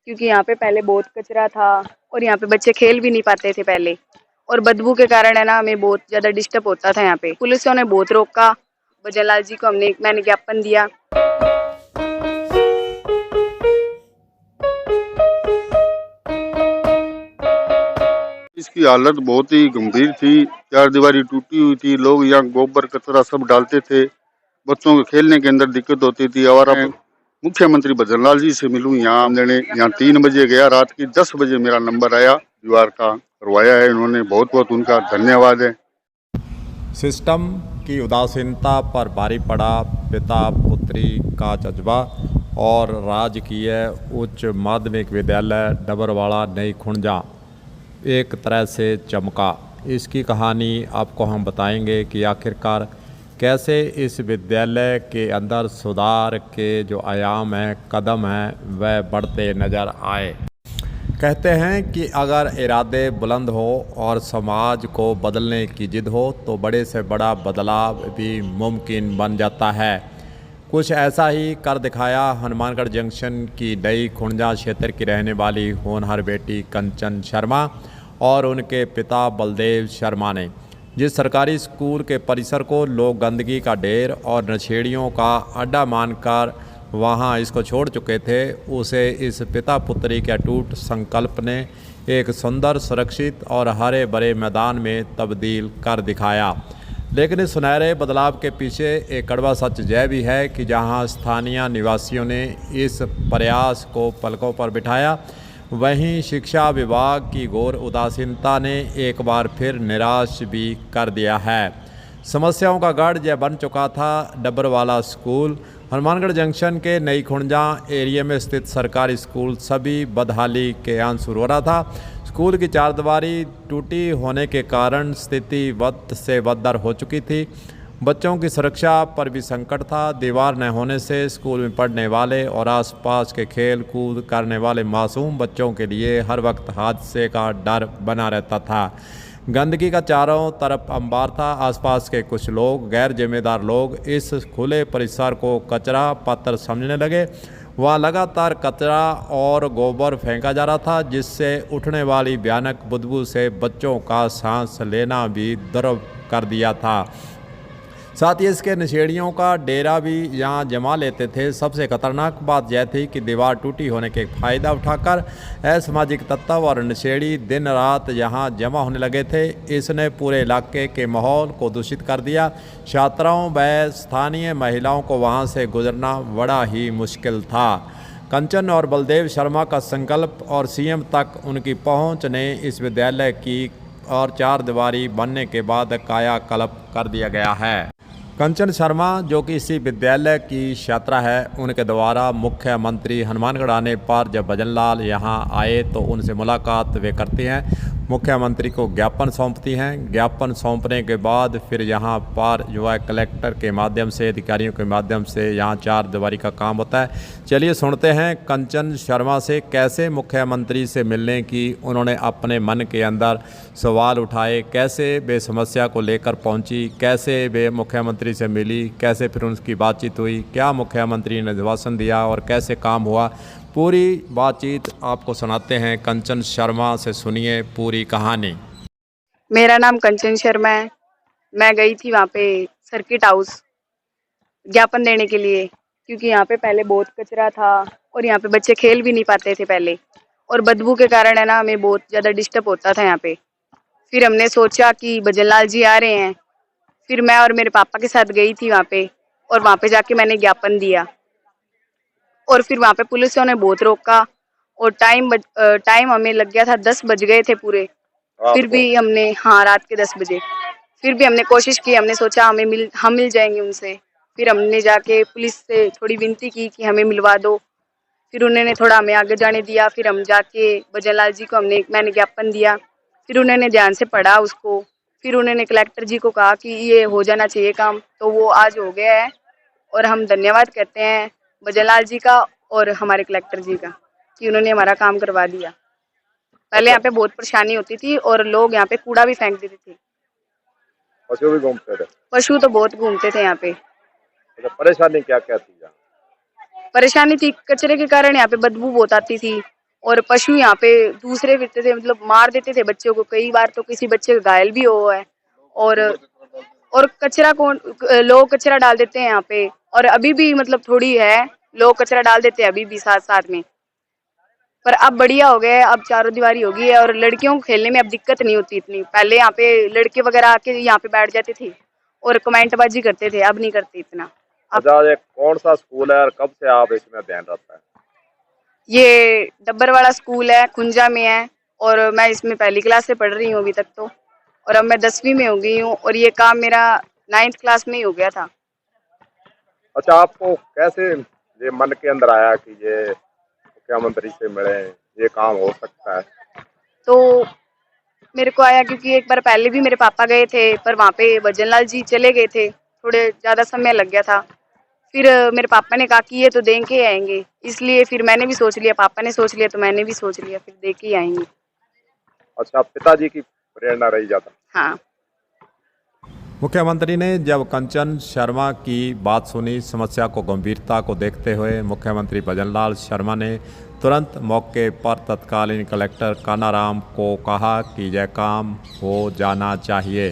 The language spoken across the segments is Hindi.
क्योंकि यहाँ पे पहले बहुत कचरा था और यहाँ पे बच्चे खेल भी नहीं पाते थे पहले, और बदबू के कारण है ना हमें बहुत ज़्यादा डिस्टर्ब होता था यहाँ पे। पुलिसों ने बहुत रोका, भजनलाल जी को मैंने ज्ञापन दिया। इसकी हालत बहुत ही गंभीर थी, चार दीवारी टूटी हुई थी, लोग यहाँ गोबर कचरा सब डालते थे, बच्चों के खेलने के अंदर दिक्कत होती थी। और अब मुख्यमंत्री भजनलाल जी से मिलूं यहाँ लेने, यहाँ 3 बजे गया, रात की 10 बजे मेरा नंबर आया, दीवार का करवाया है इन्होंने, बहुत बहुत उनका धन्यवाद है। सिस्टम की उदासीनता पर भारी पड़ा पिता पुत्री का जज्बा और राजकीय उच्च माध्यमिक विद्यालय डबरवाड़ा नई खुंजा एक तरह से चमका। इसकी कहानी आपको हम बताएंगे कि आखिरकार कैसे इस विद्यालय के अंदर सुधार के जो आयाम हैं, कदम हैं, वह बढ़ते नज़र आए। कहते हैं कि अगर इरादे बुलंद हो और समाज को बदलने की जिद हो तो बड़े से बड़ा बदलाव भी मुमकिन बन जाता है। कुछ ऐसा ही कर दिखाया हनुमानगढ़ जंक्शन की नई खुंजा क्षेत्र की रहने वाली होनहार बेटी कंचन शर्मा और उनके पिता बलदेव शर्मा ने। जिस सरकारी स्कूल के परिसर को लोग गंदगी का ढेर और नशेड़ियों का अड्डा मानकर वहां इसको छोड़ चुके थे, उसे इस पिता पुत्री के अटूट संकल्प ने एक सुंदर, सुरक्षित और हरे भरे मैदान में तब्दील कर दिखाया। लेकिन इस सुनहरे बदलाव के पीछे एक कड़वा सच यह भी है कि जहां स्थानीय निवासियों ने इस प्रयास को पलकों पर बिठाया, वहीं शिक्षा विभाग की घोर उदासीनता ने एक बार फिर निराश भी कर दिया है। समस्याओं का गढ़ यह बन चुका था डबरवाला स्कूल। हनुमानगढ़ जंक्शन के नई खुंजा एरिया में स्थित सरकारी स्कूल सभी बदहाली के अंश हो रहा था। स्कूल की चारदीवारी टूटी होने के कारण स्थिति बद से बदतर हो चुकी थी। बच्चों की सुरक्षा पर भी संकट था। दीवार न होने से स्कूल में पढ़ने वाले और आसपास के खेल कूद करने वाले मासूम बच्चों के लिए हर वक्त हादसे का डर बना रहता था। गंदगी का चारों तरफ अंबार था। आसपास के कुछ लोग, गैर जिम्मेदार लोग, इस खुले परिसर को कचरा पात्र समझने लगे। वहाँ लगातार कचरा और गोबर फेंका जा रहा था, जिससे उठने वाली भयानक बदबू से बच्चों का सांस लेना भी दुर्भर कर दिया था। साथ ही इसके नशेड़ियों का डेरा भी यहाँ जमा लेते थे। सबसे खतरनाक बात यह थी कि दीवार टूटी होने के फ़ायदा उठाकर असामाजिक तत्व और नशेड़ी दिन रात यहाँ जमा होने लगे थे। इसने पूरे इलाके के माहौल को दूषित कर दिया। छात्राओं व स्थानीय महिलाओं को वहाँ से गुजरना बड़ा ही मुश्किल था। कंचन और बलदेव शर्मा का संकल्प और सीएम तक उनकी पहुँच ने इस विद्यालय की और चार दीवारी बनने के बाद कायाकल्प कर दिया गया है। कंचन शर्मा, जो कि इसी विद्यालय की छात्रा है, उनके द्वारा मुख्यमंत्री हनुमानगढ़ आने पर जब भजनलाल यहाँ आए तो उनसे मुलाकात वे करती हैं, मुख्यमंत्री को ज्ञापन सौंपती हैं। ज्ञापन सौंपने के बाद फिर यहाँ पर जो है कलेक्टर के माध्यम से, अधिकारियों के माध्यम से यहाँ चार दीवारी का काम होता है। चलिए सुनते हैं कंचन शर्मा से कैसे मुख्यमंत्री से मिलने की उन्होंने अपने मन के अंदर सवाल उठाए, कैसे वे समस्या को लेकर पहुँची, कैसे वे मुख्यमंत्री से मिली, कैसे फिर उनकी बातचीत हुई, क्या मुख्यमंत्री ने भाषण दिया और कैसे काम हुआ। पूरी बातचीत आपको सुनाते हैं कंचन शर्मा से, सुनिए पूरी कहानी। मेरा नाम कंचन शर्मा है। मैं गई थी वहाँ पे सर्किट हाउस ज्ञापन देने के लिए, क्योंकि यहाँ पे पहले बहुत कचरा था और यहाँ पे बच्चे खेल भी नहीं पाते थे पहले, और बदबू के कारण है ना हमें बहुत ज़्यादा डिस्टर्ब होता था यहाँ पे। फिर हमने सोचा कि भजनलाल जी आ रहे हैं, फिर मैं और मेरे पापा के साथ गई थी वहाँ पे, और वहाँ पे जाके मैंने ज्ञापन दिया। और फिर वहाँ पे पुलिसों ने बहुत रोका और टाइम हमें लग गया था, 10 बज गए थे पूरे। फिर भी हमने, हाँ, रात के 10 बजे, फिर भी हमने कोशिश की। हमने सोचा हम मिल जाएंगे उनसे। फिर हमने जाके पुलिस से थोड़ी विनती की कि हमें मिलवा दो। फिर उन्होंने थोड़ा हमें आगे जाने दिया। फिर हम जाके भजनलाल जी को मैंने ज्ञापन दिया। फिर उन्होंने ध्यान से पढ़ा उसको। फिर उन्होंने कलेक्टर जी को कहा कि ये हो जाना चाहिए काम, तो वो आज हो गया है। और हम धन्यवाद कहते हैं भजनलाल जी का और हमारे कलेक्टर जी का कि उन्होंने हमारा काम करवा दिया। पहले यहाँ पे बहुत परेशानी होती थी और लोग यहाँ पे कूड़ा भी फेंक देते थे। पशु भी घूमते थे? पशु तो बहुत घूमते थे यहाँ पे। परेशानी क्या क्या थी यहाँ? परेशानी थी कचरे के कारण, यहाँ पे बदबू बहुत आती थी और पशु यहाँ पे दूसरे फिरते थे, मतलब मार देते थे बच्चों को। कई बार तो किसी बच्चे का घायल भी हुआ है। और कचरा कौन लोग कचरा डाल देते हैं यहाँ पे, और अभी भी मतलब थोड़ी है, लोग कचरा डाल देते हैं अभी भी साथ साथ में। पर अब बढ़िया हो गया है, अब चारों दीवारी हो गई है और लड़कियों को खेलने में अब दिक्कत नहीं होती इतनी। पहले यहाँ पे लड़के वगैरह आके यहाँ पे बैठ जाते थे और कमेंटबाजी करते थे, अब नहीं करते इतना। अच्छा, ये कौन सा स्कूल है और कब से आप इसमें ध्यान रखता है? ये डब्बर वाला स्कूल है, खुंजा में है, और मैं इसमें पहली क्लास से पढ़ रही हूँ अभी तक तो, और अब मैं 10वीं में हो गई हूँ, और ये काम मेरा 9th क्लास में ही हो गया था। अच्छा, आपको कैसे ये मन के अंदर आया कि ये मुख्यमंत्री से मिले, ये काम हो सकता है? तो मेरे को आया क्योंकि एक बार पहले भी मेरे पापा गए थे, पर वहाँ पे भजन लाल जी चले गए थे, थोड़े ज़्यादा समय लग गया था। फिर मेरे पापा ने कहा कि ये तो दे के आएंगे, इसलिए फिर मैंने भी सोच लिया, पापा ने सोच लिया तो मैंने भी सोच लिया, फिर दे के ही आएंगे। अच्छा, पिताजी की प्रेरणा रही ज्यादा? हाँ। मुख्यमंत्री ने जब कंचन शर्मा की बात सुनी, समस्या को गंभीरता को देखते हुए मुख्यमंत्री भजनलाल शर्मा ने तुरंत मौके पर तत्कालीन कलेक्टर कानाराम को कहा कि यह काम हो जाना चाहिए।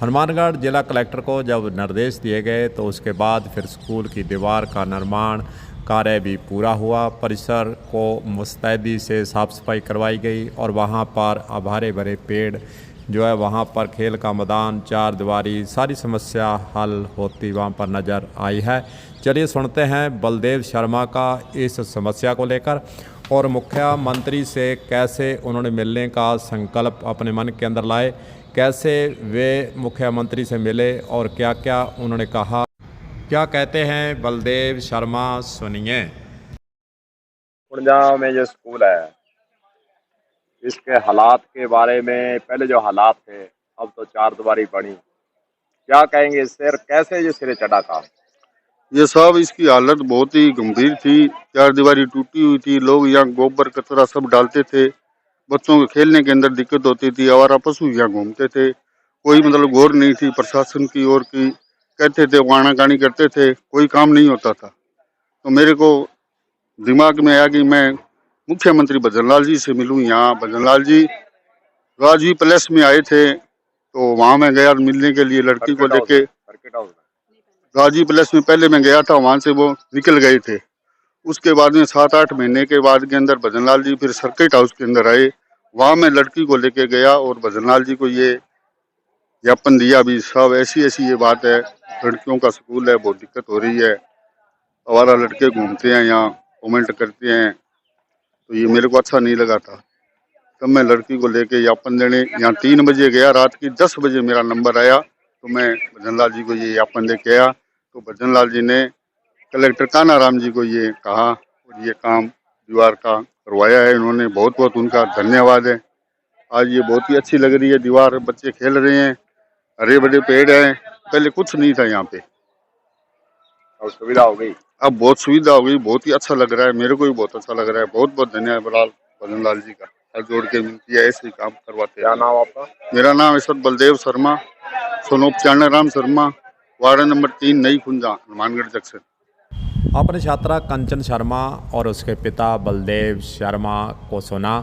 हनुमानगढ़ जिला कलेक्टर को जब निर्देश दिए गए तो उसके बाद फिर स्कूल की दीवार का निर्माण कार्य भी पूरा हुआ। परिसर को मुस्तैदी से साफ सफाई करवाई गई और वहाँ पर हरे भरे पेड़ जो है, वहाँ पर खेल का मैदान, चार दीवारी, सारी समस्या हल होती वहाँ पर नज़र आई है। चलिए सुनते हैं बलदेव शर्मा का इस समस्या को लेकर, और मुख्यमंत्री से कैसे उन्होंने मिलने का संकल्प अपने मन के अंदर लाए, कैसे वे मुख्यमंत्री से मिले और क्या क्या उन्होंने कहा। क्या कहते हैं बलदेव शर्मा, सुनिए। खुंजा में जो स्कूल है, इसके हालात के बारे में, पहले जो हालात थे, अब तो चार दीवारी बनी, क्या कहेंगे इससे और कैसे ये सिरे चढ़ा काम? ये सब इसकी हालत बहुत ही गंभीर थी। चार दीवारी टूटी हुई थी, लोग यहाँ गोबर कचरा सब डालते थे, बच्चों के खेलने के अंदर दिक्कत होती थी, आवारा पशु यहाँ घूमते थे, कोई मतलब गौर नहीं थी प्रशासन की ओर की। कहते थे वाणागानी करते थे, कोई काम नहीं होता था। तो मेरे को दिमाग में आया कि मैं मुख्यमंत्री भजनलाल जी से मिलूं। यहाँ भजनलाल जी राजवी प्लेस में आए थे, तो वहाँ मैं गया मिलने के लिए लड़की को लेके। सर्किट हाउस राजी प्लेस में पहले मैं गया था, वहाँ से वो निकल गए थे। उसके बाद में 7-8 महीने के बाद के अंदर भजनलाल जी फिर सर्किट हाउस के अंदर आए, वहाँ मैं लड़की को लेके गया और भजनलाल जी को ये ज्ञापन दिया भी, साहब ऐसी ऐसी ये बात है, लड़कियों का स्कूल है, बहुत दिक्कत हो रही है, हमारा लड़के घूमते हैं यहाँ, कमेंट करते हैं, तो ये मेरे को अच्छा नहीं लगा था। तब मैं लड़की को लेके ज्ञापन देने यहाँ 3 बजे गया, रात की 10 बजे मेरा नंबर आया, तो मैं भजनलाल जी को ये ज्ञापन दे के आया। तो भजनलाल जी ने कलेक्टर कानाराम जी को ये कहा और ये काम दीवार का करवाया है इन्होंने, बहुत बहुत उनका धन्यवाद है। आज ये बहुत ही अच्छी लग रही है दीवार, बच्चे खेल रहे हैं, हरे भरे पेड़ हैं, पहले कुछ नहीं था यहाँ पे, और सुविधा हो गई। अब बहुत सुविधा हो गई, बहुत ही अच्छा लग रहा है, मेरे को भी बहुत अच्छा लग रहा है। बहुत बहुत धन्यवाद भजनलाल जी का, हाथ जोड़ के विनती है, ऐसे ही काम करवाते हैं। क्या नाम आपका? मेरा नाम है सर बलदेव शर्मा, सोनोप Chanram Sharma, ward number 3, Nai खुंजा, Hanumangarh junction. अपनी छात्रा कंचन शर्मा और उसके पिता बलदेव शर्मा को सुना,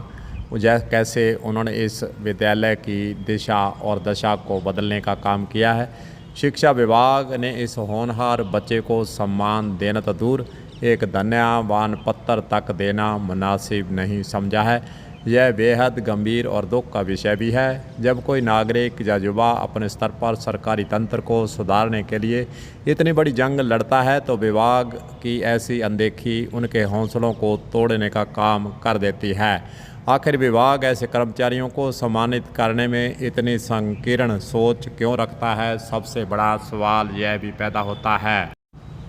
कैसे उन्होंने इस विद्यालय की दिशा और दशा को बदलने का काम किया है। शिक्षा विभाग ने इस होनहार बच्चे को सम्मान देना तो दूर, एक धन्यवाद पत्र तक देना मुनासिब नहीं समझा है। यह बेहद गंभीर और दुख का विषय भी है जब कोई नागरिक या युवा अपने स्तर पर सरकारी तंत्र को सुधारने के लिए इतनी बड़ी जंग लड़ता है, तो विभाग की ऐसी अनदेखी उनके हौसलों को तोड़ने का काम कर देती है। आखिर विभाग ऐसे कर्मचारियों को सम्मानित करने में इतनी संकीर्ण सोच क्यों रखता है, सबसे बड़ा सवाल यह भी पैदा होता है।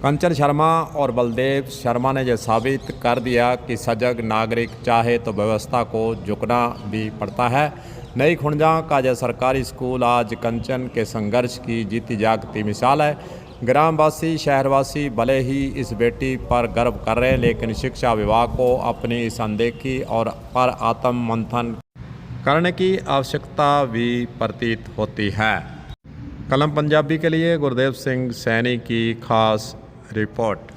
कंचन शर्मा और बलदेव शर्मा ने यह साबित कर दिया कि सजग नागरिक चाहे तो व्यवस्था को झुकना भी पड़ता है। नई खुंजा का यह सरकारी स्कूल आज कंचन के संघर्ष की जीती जागती मिसाल है। ग्रामवासी, शहरवासी भले ही इस बेटी पर गर्व कर रहे हैं, लेकिन शिक्षा विभाग को अपनी इस अनदेखी और पर आत्म मंथन करने की आवश्यकता भी प्रतीत होती है। कलम पंजाबी के लिए गुरदेव सिंह सैनी की खास रिपोर्ट।